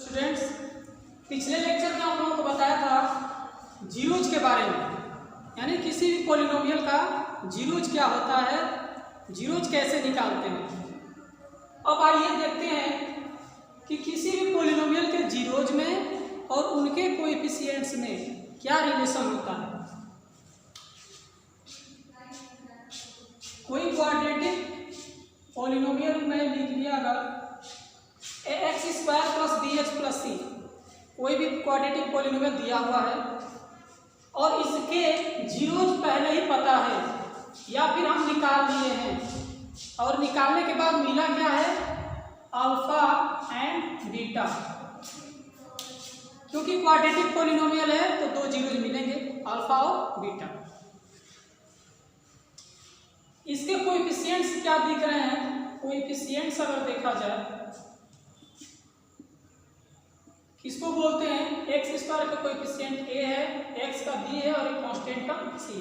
Students, पिछले lecture में आप लोगों को बताया था जीरोज के बारे में, यानी किसी भी पॉलिनोमियल का जीरोज क्या होता है, जीरोज कैसे निकालते हैं। अब आइए देखते हैं कि किसी भी पॉलिनोमियल के जीरोज में और उनके कोएफिशिएंट्स में क्या रिलेशन होता है। कोई क्वाड्रेटिक पॉलिनोमियल में लिख लिया अगर ax square plus B H plus C, कोई भी क्वाड्रेटिक पॉलिनोमियल दिया हुआ है और इसके जीरोज पहले ही पता है या फिर हम निकाल लिए हैं और निकालने के बाद मिला क्या है, अल्फा एंड बीटा। क्योंकि क्वाड्रेटिक पॉलिनोमियल है तो दो जीरोज मिलेंगे, अल्फा और बीटा। इसके कोएफिशिएंट्स क्या दिख रहे हैं, कोएफिशिएंट्स अगर देखा जाए किसको बोलते हैं, एक्स स्क्वायर का कोएफिशिएंट ए है, एक्स का बी है और एक कांस्टेंट का सी है।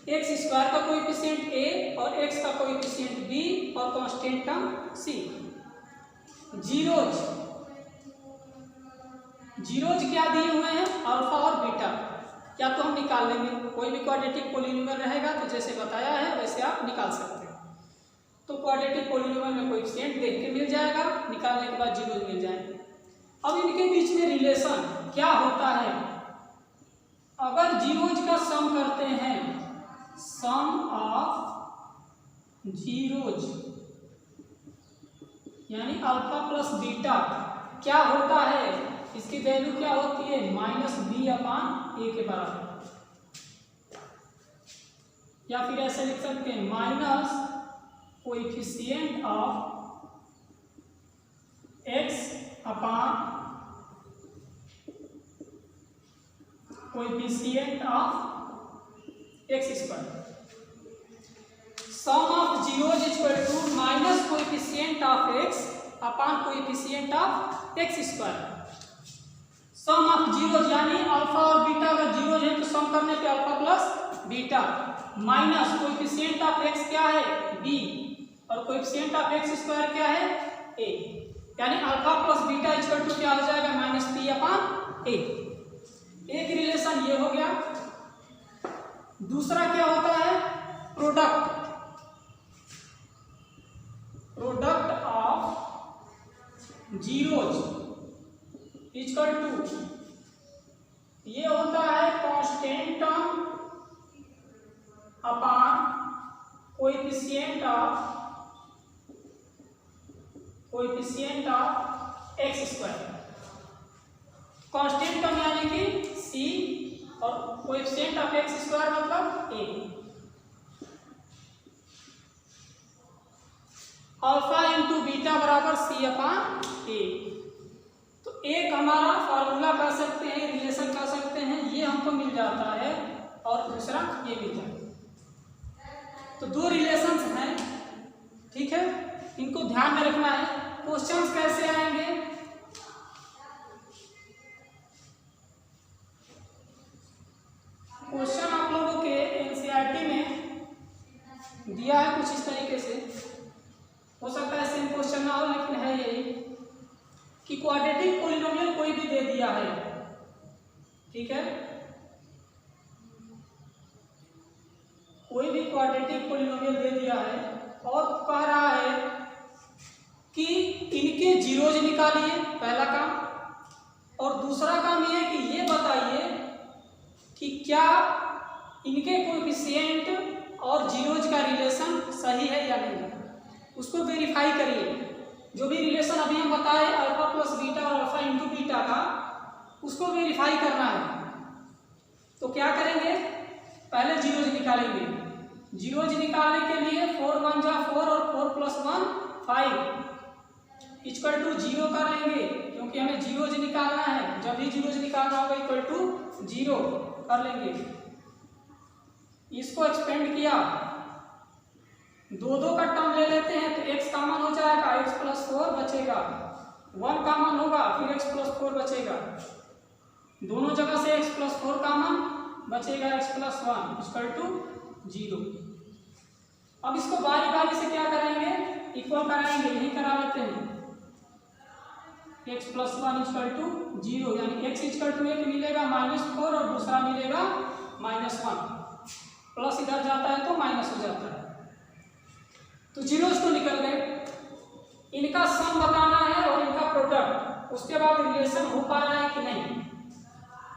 एक्स स्क्वायर का कोएफिशिएंट ए और एक्स का कोएफिशिएंट बी और कांस्टेंट का सी। जीरोज क्या दिए हुए हैं, अल्फा और बीटा। क्या तो हम निकाल लेंगे, कोई भी क्वाड्रेटिक पॉलिनोमियल रहेगा तो जैसे बताया है वैसे आप निकाल सकते हैं। तो क्वाड्रेटिक पॉलिनोमियल में कोएफिशिएंट देख के मिल जाएगा, निकालने के बाद जीरोज मिल जाएंगे। अब इनके बीच में रिलेशन क्या होता है, अगर जीरोज का सम करते हैं, सम ऑफ जीरोज यानी अल्फा प्लस बीटा क्या होता है, इसकी वैल्यू क्या होती है, माइनस बी अपान ए के बराबर। या फिर ऐसे लिख सकते हैं minus coefficient of x upon coefficient of x square. Sum of zeros equal to minus coefficient of x upon coefficient of x square. Sum of zeros यानी अल्फा और बीटा अगर जीरोज है तो सम करने पे alpha plus beta, minus coefficient of x क्या है, B, और कोएफिशिएंट ऑफ एक्स स्क्वायर क्या है, ए, यानी alpha plus beta equal to क्या हो जाएगा, माइनस पी अपॉन ए। एक रिलेशन ये हो गया। दूसरा क्या होता है, product of zeros equal to, ये होता है constant term upon coefficient of x square. Constant term यानी कि सी और कोएफिशिएंट ऑफ एक्स स्क्वायर मतलब ए। अल्फा इंटू बीटा बराबर सी अपॉन ए। तो एक हमारा फॉर्मूला कह सकते हैं, रिलेशन कह सकते हैं, ये हमको मिल जाता है और दूसरा ये मिल जाता है। तो दो रिलेशंस हैं, ठीक है, इनको ध्यान में रखना है। क्वेश्चंस कैसे आएंगे, क्वेश्चन आप लोगों के एनसीईआरटी में दिया है कुछ इस तरीके से, हो सकता है सेम क्वेश्चन ना हो लेकिन है यही कि क्वाड्रेटिक पॉलिनोमियल कोई भी दे दिया है, ठीक है, कोई भी क्वाड्रेटिक पॉलिनोमियल दे दिया है और कह रहा है कि इनके जीरोज निकालिए, पहला काम, और दूसरा काम ये है कि ये बताइए कि क्या इनके कोएफिशिएंट और जीरोज का रिलेशन सही है या नहीं, उसको वेरीफाई करिए। जो भी रिलेशन अभी हम बताए अल्फा प्लस बीटा और अल्फा इंटू बीटा का, उसको वेरीफाई करना है। तो क्या करेंगे, पहले जीरोज निकालेंगे। जीरोज निकालने के लिए 4 1 जा 4 और 4 प्लस 1 5 इक्वल टू 0 कर लेंगे, क्योंकि हमें जीरोज निकालना है। जब भी जीरोज निकालना होगा इक्वल टू 0 कर लेंगे। इसको एक्सपेंड किया, दो का टर्म ले लेते हैं तो x कॉमन हो जाएगा, x प्लस 4 बचेगा, 1 कॉमन होगा फिर x प्लस 4 बचेगा, दोनों जगह से x प्लस 4 कॉमन बचेगा, x प्लस 1 इक्वल टू 0। अब इसको बारी बारी से क्या करेंगे, इक्वल कराएंगे, यही करा लेते हैं। x प्लस 1 इक्वल टू 0, यानी x इक्वल टू एक मिलेगा -4 और दूसरा मिलेगा -1, प्लस इधर जाता है तो माइनस हो जाता है, तो जीरोस तो निकल गए। इनका सम बताना है और इनका प्रोडक्ट, उसके बाद रिलेशन हो पा रहा है कि नहीं।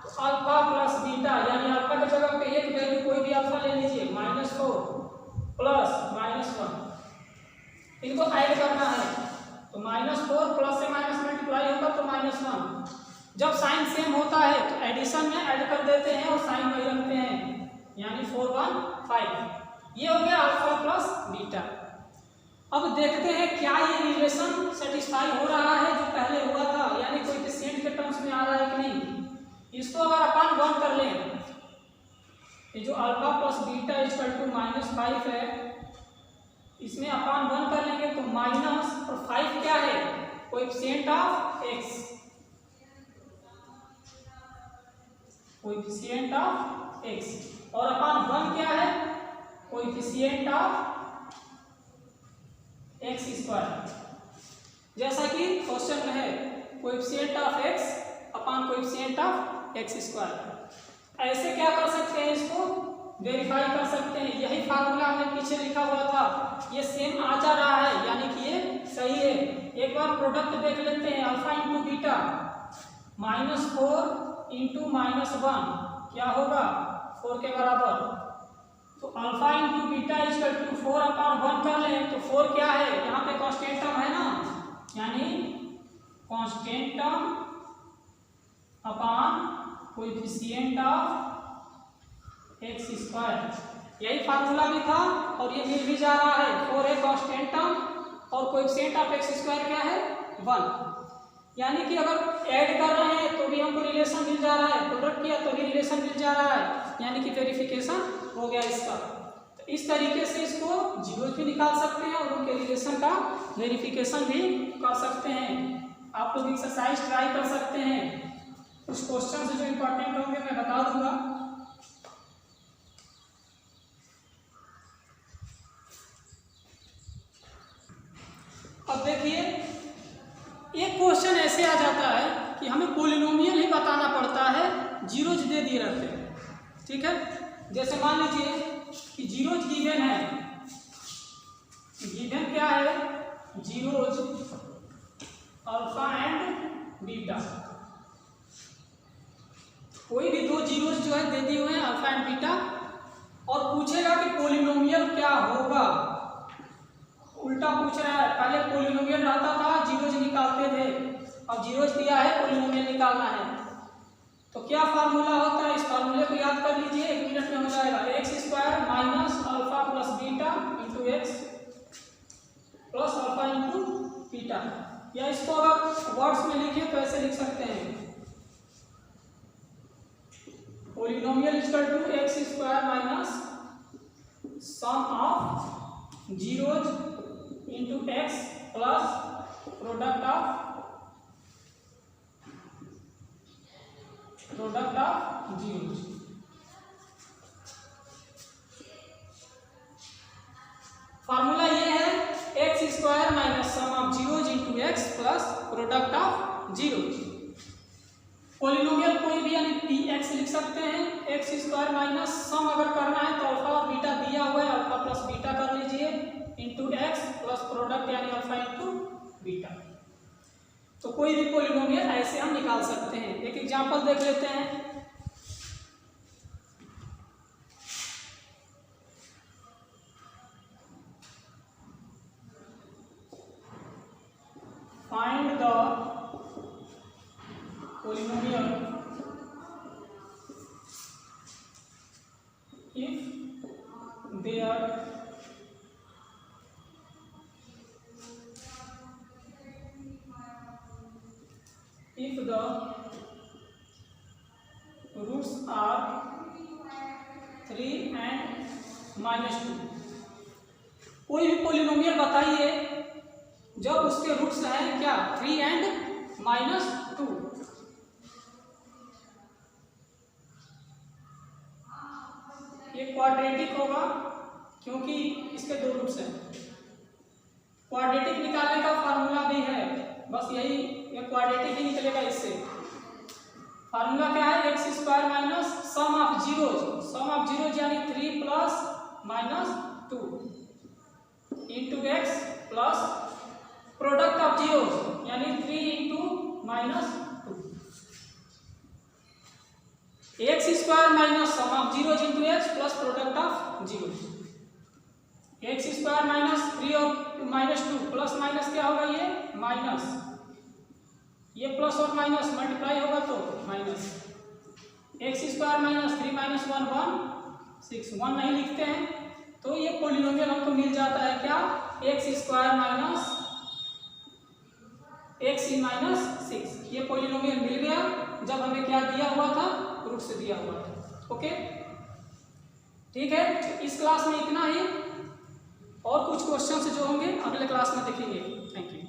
तो अल्फा प्लस बीटा, यानी अल्फा की जगह पे एक वैल्यू कोई भी अल्फा ले लीजिए, -4 प्लस -1, इनको ऐड करना है, तो -4 प्लस से माइनस मल्टीप्लाई होगा तो -1। जब साइन सेम होता है तो एडिशन में ऐड कर देते हैं और साइन वही रखते हैं, यानी 4 1 5। ये हो गया अल्फा प्लस बीटा। अब देखते हैं क्या ये रिलेशन सेटिस्फाई हो रहा है जो पहले हुआ था, यानी कोएफिशिएंट के टर्म्स में आ रहा है कि नहीं। इसको अगर अपन 1 कर लें, ये जो alpha plus beta equal to -5 है, इसमें अपन 1 कर लेंगे तो माइनस और 5 क्या है, coefficient of x, coefficient of x, और अपन 1 क्या है, कोएफिशिएंट ऑफ x स्क्वायर। जैसा कि क्वेश्चन में है coefficient of x upon coefficient of x square. ऐसे क्या कर सकते हैं, इसको वेरीफाई कर सकते हैं। यही फार्मूला हमने पीछे लिखा हुआ था, ये सेम आ जा रहा है, यानी कि ये सही है। एक बार प्रोडक्ट देख लेते हैं, अल्फा इंटू बीटा, -4 इंटू -1 क्या होगा, 4 के बराबर। तो alpha into beta equal to 4 upon 1 कर लें तो 4 क्या है, यहाँ पे कांस्टेंट टर्म है ना, यानी constant term upon coefficient of x square. यही फार्मूला भी था और ये मिल भी जा रहा है। 4 है कांस्टेंट टर्म और कोएफिशिएंट ऑफ x स्क्वायर क्या है, 1। यानी कि अगर ऐड कर रहे हैं तो भी हमको रिलेशन मिल जा रहा है, प्रोडक्ट किया तो भी रिलेशन मिल जा रहा है, यानी कि वेरिफिकेशन हो गया इसका। तो इस तरीके से इसको जीरोस भी निकाल सकते हैं और उनके रिलेशन का वेरिफिकेशन भी कर सकते हैं। आप लोग एक्सरसाइज ट्राई कर सकते हैं, कुछ क्वेश्चन जो इंपॉर्टेंट होंगे मैं बता दूंगा। अब देखिए, एक क्वेश्चन ऐसे आ जाता है कि हमें पॉलिनोमियल ही बताना पड़ता है, जीरोज दे दिए रहते हैं, ठीक है। जैसे मान लीजिए कि जीरोज गिवन है, गिवन क्या है, जीरोज अल्फा एंड बीटा, कोई भी दो जीरोज जो है दे दिए हुए हैं अल्फा एंड बीटा, और पूछेगा कि पॉलिनोमियल क्या होगा। उल्टा पूछ रहा है, पहले पॉलिनोमियल रहता था जीरोज निकालते थे, अब जीरोज दिया है पॉलिनोमियल निकालना है। तो क्या फार्मूला होता है, इस फार्मूले को याद कर लीजिए, 1 मिनट में हो जाएगा। x square minus alpha plus beta into x plus alpha into beta, या इसको अगर वर्ड्स में लिखे तो ऐसे लिख सकते हैं, polynomial equal to x square minus sum of zeros into x plus product of zeros. Formula ये है, x square minus sum of zeros into x plus product of zeros. Polynomial कोई भी यानी px लिख सकते हैं, x स्क्वायर माइनस सम अगर करना है तो अल्फा और बीटा दिया हुआ है, अल्फा प्लस बीटा कर लीजिए इंटू एक्स प्लस प्रोडक्ट यानी अल्फा इंटू बीटा। तो कोई भी पॉलिनोमियल ऐसे हम निकाल सकते हैं। एक एग्जांपल देख लेते हैं, find the polynomial if their if the roots are 3 and -2। कोई भी पॉलिनोमियल बताइए जब उसके रूट्स हैं क्या, 3 एंड -2। ये क्वाड्रेटिक होगा क्योंकि इसके दो रूट्स हैं। क्वाड्रेटिक निकालने का फार्मूला भी है, बस यही ये क्वाड्रेटिक ही निकलेगा इससे। फार्मूला क्या है, x square minus sum of zeros यानी 3 plus minus 2 into x plus product of zeros यानी 3 into minus 2। X square minus sum of zeros into x plus product of zeros. X square minus 3 और minus 2 plus minus क्या होगा, ये minus, ये plus और minus multiply होगा तो minus. X square minus 3 minus 1 1 6 1 नहीं लिखते हैं तो ये पॉलिनोमियल हमको मिल जाता है क्या, एक्स स्क्वायर माइनस एक्स इन माइनस 6। ये पॉलिनोमियल मिल गया जब हमें क्या दिया हुआ था, रूट से दिया हुआ था। ओके ठीक है, इस क्लास में इतना ही, और कुछ क्वेश्चन जो होंगे अगले क्लास में देखेंगे। Thank you.